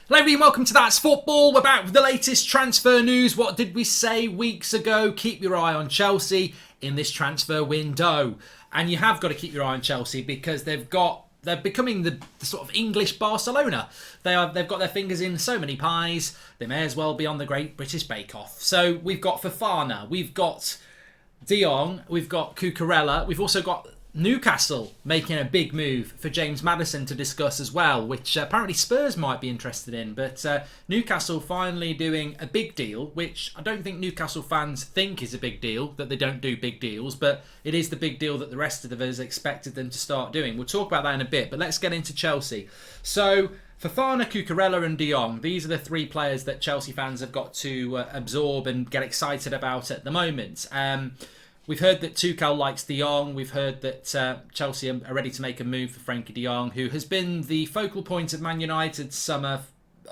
Hello everybody, welcome to That's Football. We're back with the latest transfer news. What did we say weeks ago? Keep your eye on Chelsea in this transfer window. And you have got to keep your eye on Chelsea because they're becoming the sort of English Barcelona. They've got their fingers in so many pies, they may as well be on the Great British Bake Off. So we've got Fofana, we've got De Jong, we've got Cucarella, we've also got Newcastle making a big move for James Maddison to discuss as well, which apparently Spurs might be interested in. But Newcastle finally doing a big deal, which I don't think Newcastle fans think is a big deal, that they don't do big deals, but it is the big deal that the rest of us expected them to start doing. We'll talk about that in a bit, but let's get into Chelsea. So Fofana, Cucarella and De Jong, these are the three players that Chelsea fans have got to absorb and get excited about at the moment. We've heard that Tuchel likes De Jong. We've heard that Chelsea are ready to make a move for Frenkie De Jong, who has been the focal point of Man United's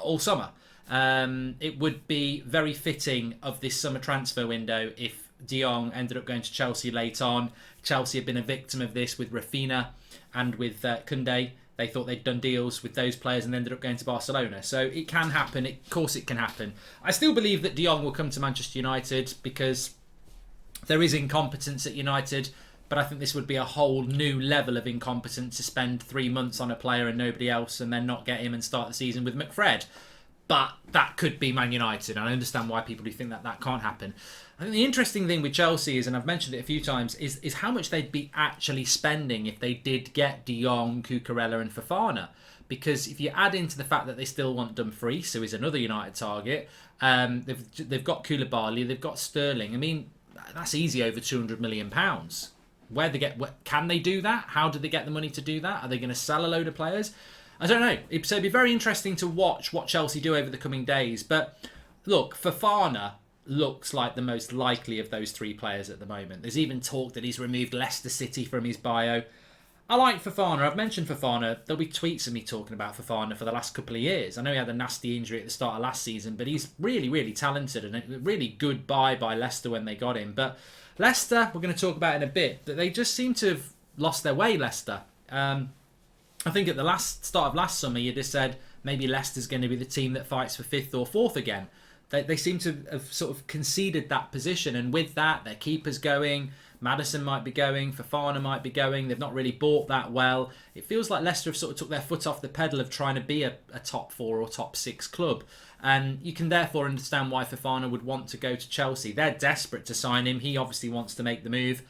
all summer. It would be very fitting of this summer transfer window if De Jong ended up going to Chelsea late on. Chelsea have been a victim of this with Rafinha and with Koundé. They thought they'd done deals with those players and ended up going to Barcelona. So it can happen. Of course it can happen. I still believe that De Jong will come to Manchester United because there is incompetence at United, but I think this would be a whole new level of incompetence to spend 3 months on a player and nobody else and then not get him and start the season with McFred. But that could be Man United, and I understand why people do think that that can't happen. I think the interesting thing with Chelsea is, and I've mentioned it a few times, is how much they'd be actually spending if they did get De Jong, Cucarella and Fofana. Because if you add into the fact that they still want Dumfries, who is another United target, they've got Koulibaly, they've got Sterling. I mean, that's easy over £200 million. Can they do that? How do they get the money to do that? Are they going to sell a load of players? I don't know. So it'd be very interesting to watch what Chelsea do over the coming days. But look, Fofana looks like the most likely of those three players at the moment. There's even talk that he's removed Leicester City from his bio. I like Fofana. I've mentioned Fofana. There'll be tweets of me talking about Fofana for the last couple of years. I know he had a nasty injury at the start of last season, but he's really, really talented and a really good buy by Leicester when they got him. But Leicester, we're going to talk about in a bit, that they just seem to have lost their way, Leicester. I think at the start of last summer, you just said maybe Leicester's going to be the team that fights for 5th or 4th again. They seem to have sort of conceded that position, and with that, their keeper's going. Maddison might be going, Fofana might be going. They've not really bought that well. It feels like Leicester have sort of took their foot off the pedal of trying to be a top 4 or top 6 club. And you can therefore understand why Fofana would want to go to Chelsea. They're desperate to sign him. He obviously wants to make the move.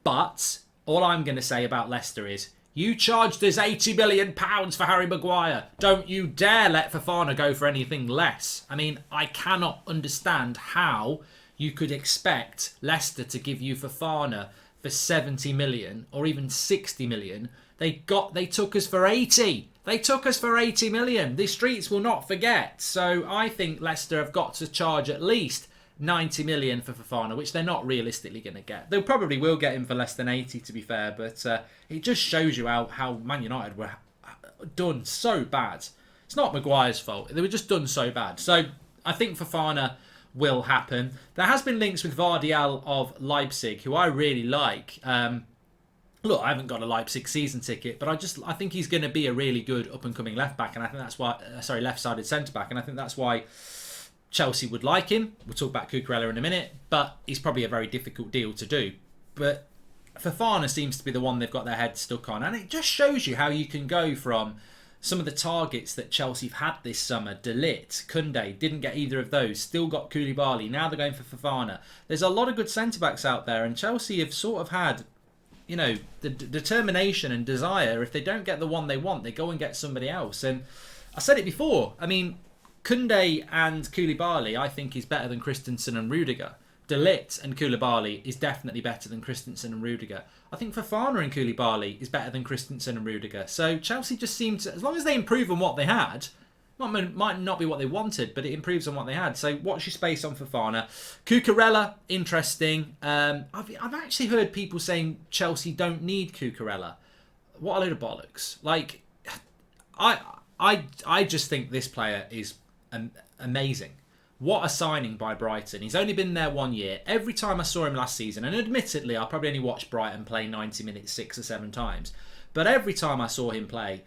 But all I'm going to say about Leicester is, you charged us £80 million for Harry Maguire. Don't you dare let Fofana go for anything less. I mean, I cannot understand how you could expect Leicester to give you Fofana for 70 million or even 60 million. They took us for 80. They took us for 80 million. The streets will not forget. So I think Leicester have got to charge at least 90 million for Fofana, which they're not realistically going to get. They probably will get him for less than 80, to be fair, but it just shows you how Man United were done so bad. It's not Maguire's fault. They were just done so bad. So I think Fofana will happen. There has been links with Vardiel of Leipzig, who I really like. Look, I haven't got a Leipzig season ticket, but I think he's going to be a really good up-and-coming left-back, and I think that's why, left-sided centre-back, and I think that's why Chelsea would like him. We'll talk about Cucarella in a minute, but he's probably a very difficult deal to do. But Fofana seems to be the one they've got their head stuck on, and it just shows you how you can go from some of the targets that Chelsea have had this summer. De Ligt, Koundé, didn't get either of those. Still got Koulibaly. Now they're going for Fofana. There's a lot of good centre-backs out there, and Chelsea have sort of had, the determination and desire. If they don't get the one they want, they go and get somebody else. And I said it before. I mean, Koundé and Koulibaly, I think, is better than Christensen and Rudiger. De Ligt and Koulibaly is definitely better than Christensen and Rudiger. I think Fofana and Koulibaly is better than Christensen and Rudiger. So Chelsea just seem to, as long as they improve on what they had, might not be what they wanted, but it improves on what they had. So watch your space on Fofana. Cucarella, interesting. I've actually heard people saying Chelsea don't need Cucarella. What a load of bollocks. Like, I just think this player is amazing. What a signing by Brighton. He's only been there 1 year. Every time I saw him last season, and admittedly I probably only watched Brighton play 90 minutes 6 or 7 times, but every time I saw him play,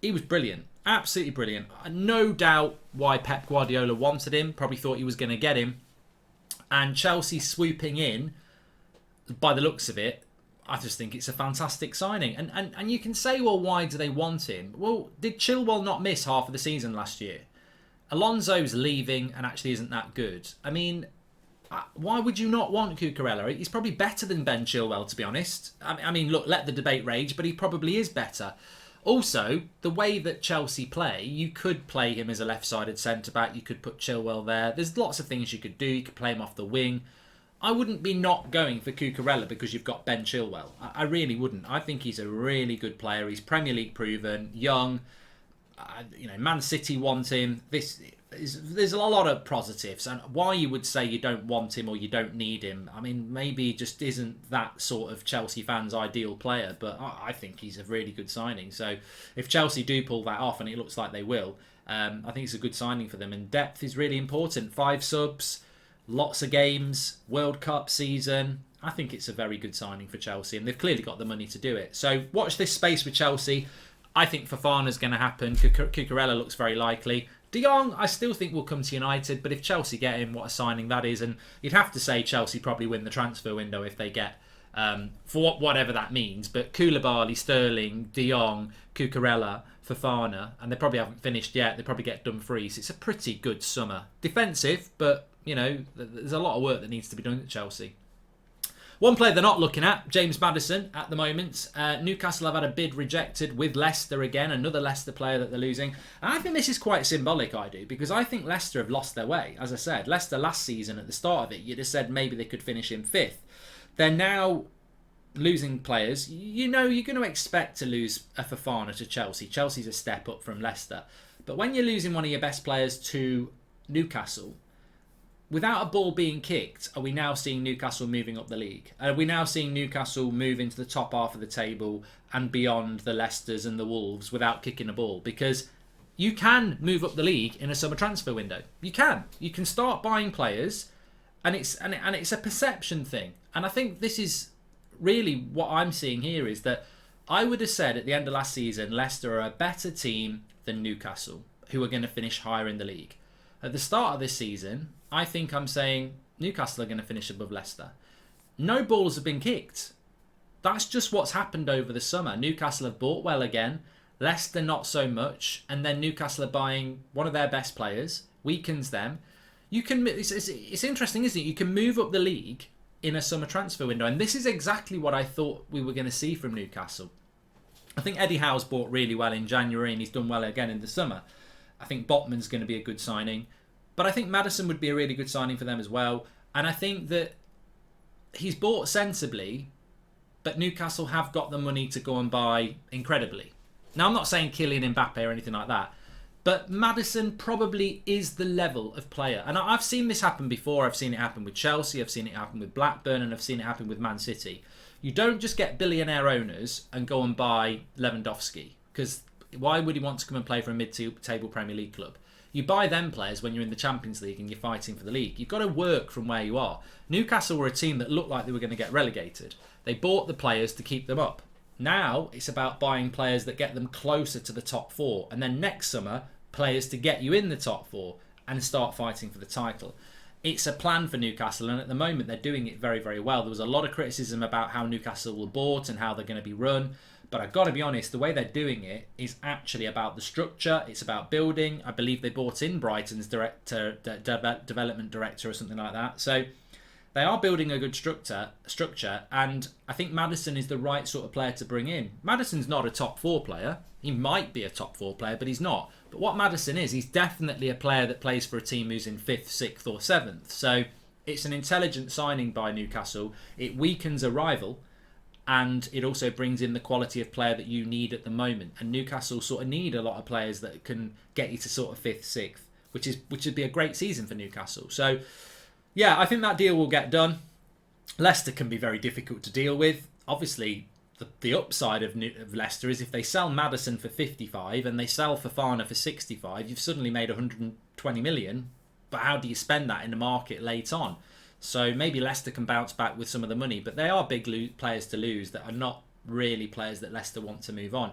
He was brilliant. Absolutely brilliant. No doubt why Pep Guardiola wanted him. Probably thought he was going to get him. And Chelsea swooping in, by the looks of it, I just think it's a fantastic signing. And you can say, well, why do they want him? Well, did Chilwell not miss half of the season last year? Alonso's leaving and actually isn't that good. I mean, why would you not want Cucarella? He's probably better than Ben Chilwell, to be honest. I mean, look, let the debate rage, but he probably is better. Also, the way that Chelsea play, you could play him as a left-sided centre-back. You could put Chilwell there. There's lots of things you could do. You could play him off the wing. I wouldn't be not going for Cucarella because you've got Ben Chilwell. I really wouldn't. I think he's a really good player. He's Premier League proven, young. Man City want him. There's a lot of positives, and why you would say you don't want him or you don't need him, I mean, maybe he just isn't that sort of Chelsea fans' ideal player, but I think he's a really good signing. So if Chelsea do pull that off, and it looks like they will, I think it's a good signing for them, and depth is really important. 5 subs, lots of games, World Cup season. I think it's a very good signing for Chelsea, and they've clearly got the money to do it. So watch this space with Chelsea. I think Fofana's going to happen. Cucarella looks very likely. De Jong, I still think will come to United, but if Chelsea get him, what a signing that is. And you'd have to say Chelsea probably win the transfer window if they get, for whatever that means. But Koulibaly, Sterling, De Jong, Cucarella, Fofana, and they probably haven't finished yet. They probably get Dumfries. It's a pretty good summer. Defensive, but, there's a lot of work that needs to be done at Chelsea. One player they're not looking at, James Maddison, at the moment. Newcastle have had a bid rejected with Leicester again, another Leicester player that they're losing. And I think this is quite symbolic, I do, because I think Leicester have lost their way. As I said, Leicester last season, at the start of it, you'd have said maybe they could finish in 5th. They're now losing players. You're going to expect to lose a Fofana to Chelsea. Chelsea's a step up from Leicester. But when you're losing one of your best players to Newcastle, without a ball being kicked, are we now seeing Newcastle moving up the league? Are we now seeing Newcastle move into the top half of the table and beyond the Leicesters and the Wolves without kicking a ball? Because you can move up the league in a summer transfer window. You can. You can start buying players, and it's a perception thing. And I think this is really what I'm seeing here, is that I would have said at the end of last season, Leicester are a better team than Newcastle, who are going to finish higher in the league. At the start of this season, I think I'm saying Newcastle are going to finish above Leicester. No balls have been kicked. That's just what's happened over the summer. Newcastle have bought well again. Leicester not so much. And then Newcastle are buying one of their best players. Weakens them. It's interesting, isn't it? You can move up the league in a summer transfer window. And this is exactly what I thought we were going to see from Newcastle. I think Eddie Howe's bought really well in January, and he's done well again in the summer. I think Botman's going to be a good signing. But I think Maddison would be a really good signing for them as well. And I think that he's bought sensibly, but Newcastle have got the money to go and buy incredibly. Now, I'm not saying Kylian Mbappe or anything like that, but Maddison probably is the level of player. And I've seen this happen before. I've seen it happen with Chelsea. I've seen it happen with Blackburn. And I've seen it happen with Man City. You don't just get billionaire owners and go and buy Lewandowski. Because why would he want to come and play for a mid-table Premier League club? You buy them players when you're in the Champions League and you're fighting for the league. You've got to work from where you are. Newcastle were a team that looked like they were going to get relegated. They bought the players to keep them up. Now it's about buying players that get them closer to the top 4. And then next summer, players to get you in the top 4 and start fighting for the title. It's a plan for Newcastle, and at the moment they're doing it very, very well. There was a lot of criticism about how Newcastle were bought and how they're going to be run. But I've got to be honest, the way they're doing it is actually about the structure. It's about building. I believe they bought in Brighton's development director or something like that. So they are building a good structure, and I think Maddison is the right sort of player to bring in. Maddison's not a top 4 player. He might be a top 4 player, but he's not. But what Maddison is, he's definitely a player that plays for a team who's in 5th, 6th or 7th. So it's an intelligent signing by Newcastle. It weakens a rival. And it also brings in the quality of player that you need at the moment. And Newcastle sort of need a lot of players that can get you to sort of 5th, 6th, which would be a great season for Newcastle. So, yeah, I think that deal will get done. Leicester can be very difficult to deal with. Obviously, the upside of Leicester is if they sell Maddison for 55 and they sell Fofana for 65, you've suddenly made 120 million. But how do you spend that in the market late on? So maybe Leicester can bounce back with some of the money, but they are big players to lose that are not really players that Leicester want to move on.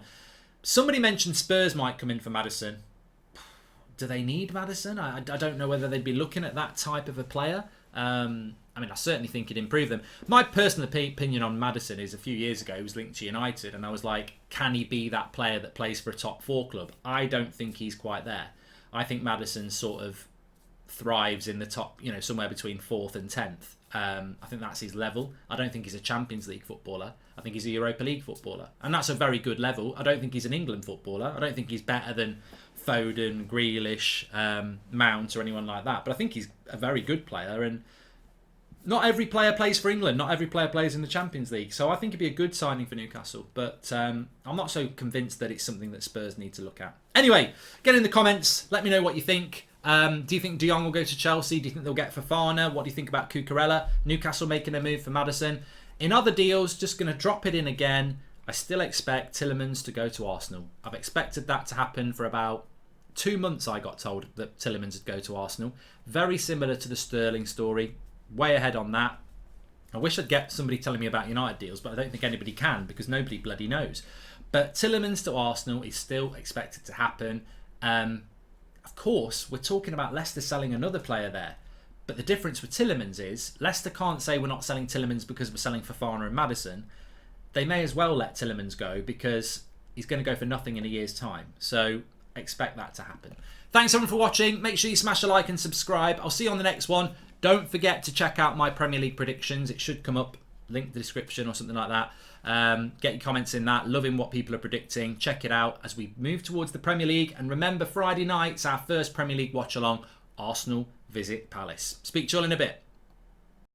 Somebody mentioned Spurs might come in for Maddison. Do they need Maddison? I don't know whether they'd be looking at that type of a player. I mean, I certainly think it'd improve them. My personal opinion on Maddison is a few years ago he was linked to United, and I was like, can he be that player that plays for a top 4 club? I don't think he's quite there. I think Maddison sort of thrives in the top, somewhere between 4th and 10th. I think that's his level. I don't think he's a Champions League footballer. I think he's a Europa League footballer. And that's a very good level. I don't think he's an England footballer. I don't think he's better than Foden, Grealish, Mount or anyone like that. But I think he's a very good player. And not every player plays for England. Not every player plays in the Champions League. So I think it'd be a good signing for Newcastle. But I'm not so convinced that it's something that Spurs need to look at. Anyway, get in the comments. Let me know what you think. Do you think De Jong will go to Chelsea? Do you think they'll get Fofana? What do you think about Cucarella? Newcastle making a move for Maddison. In other deals, just going to drop it in again. I still expect Tielemans to go to Arsenal. I've expected that to happen for about 2 months. I got told that Tielemans would go to Arsenal. Very similar to the Sterling story. Way ahead on that. I wish I'd get somebody telling me about United deals, but I don't think anybody can because nobody bloody knows. But Tielemans to Arsenal is still expected to happen. Of course, we're talking about Leicester selling another player there. But the difference with Tielemans is Leicester can't say we're not selling Tielemans because we're selling Fofana and Maddison. They may as well let Tielemans go because he's going to go for nothing in a year's time. So expect that to happen. Thanks everyone for watching. Make sure you smash a like and subscribe. I'll see you on the next one. Don't forget to check out my Premier League predictions. It should come up, link in the description or something like that. Get your comments in that. Loving what people are predicting. Check it out as we move towards the Premier League. And remember, Friday night's our first Premier League watch along. Arsenal visit Palace. Speak to you all in a bit.